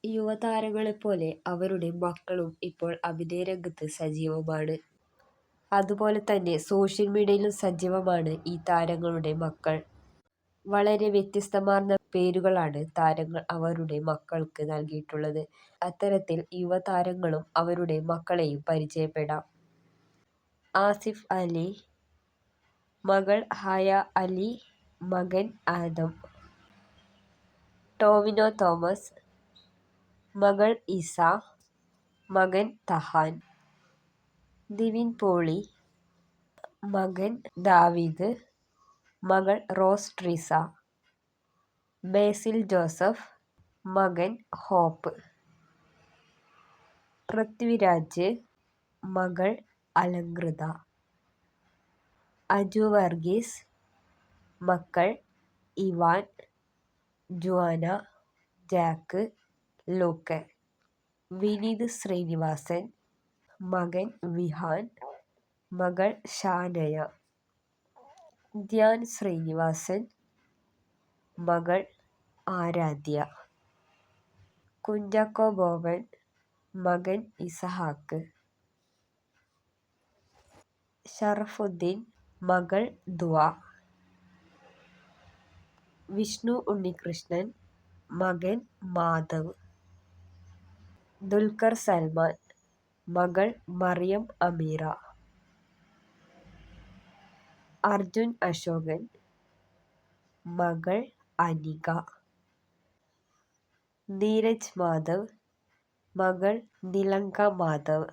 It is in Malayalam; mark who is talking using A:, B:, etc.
A: യുവതാരങ്ങളെപ്പോലെ അവരുടെ മക്കളും ഇപ്പോൾ അഭിനയരംഗത്ത് സജീവമാണ്. അതുപോലെ തന്നെ സോഷ്യൽ മീഡിയയിലും സജീവമാണ് ഈ താരങ്ങളുടെ മക്കൾ. വളരെ വ്യത്യസ്തമാർന്ന പേരുകളാണ് താരങ്ങൾ അവരുടെ മക്കൾക്ക് നൽകിയിട്ടുള്ളത്. അത്തരത്തിൽ യുവതാരങ്ങളും അവരുടെ മക്കളെയും പരിചയപ്പെടാം. ആസിഫ് അലി, മകൾ ഹായ അലി, മകൻ ആദം. ടൊവിനോ തോമസ്, മകൾ ഇസ, മകൻ തഹാൻ. നിവിൻ പോളി, മകൻ ദാവീദ്, മകൾ റോസ് ട്രീസ. ബേസിൽ ജോസഫ്, മകൻ ഹോപ്പ്. പൃഥ്വിരാജ്, മകൾ അലങ്കൃത. അജു വർഗീസ്, മക്കൾ ഇവാൻ, ജുവാന, ജാക്ക്, ലൂക്ക്. വിനീത് ശ്രീനിവാസൻ, മകൻ വിഹാൻ, മകൾ ഷാനയ. ധ്യാൻ ശ്രീനിവാസൻ, മകൾ ആരാധ്യ. കുഞ്ചാക്കോ ബോബൻ, മകൻ ഇസഹാക്ക്. ഷറഫുദ്ദീൻ, മകൾ ദുആ. വിഷ്ണു ഉണ്ണികൃഷ്ണൻ, മകൻ മാധവ്. ദുൽഖർ സൽമാൻ, മകൾ മറിയം അമീറ. അർജുൻ അശോകൻ, മകൾ അനിക. നീരജ് മാധവ്, മകൾ നിലങ്ക മാധവ്.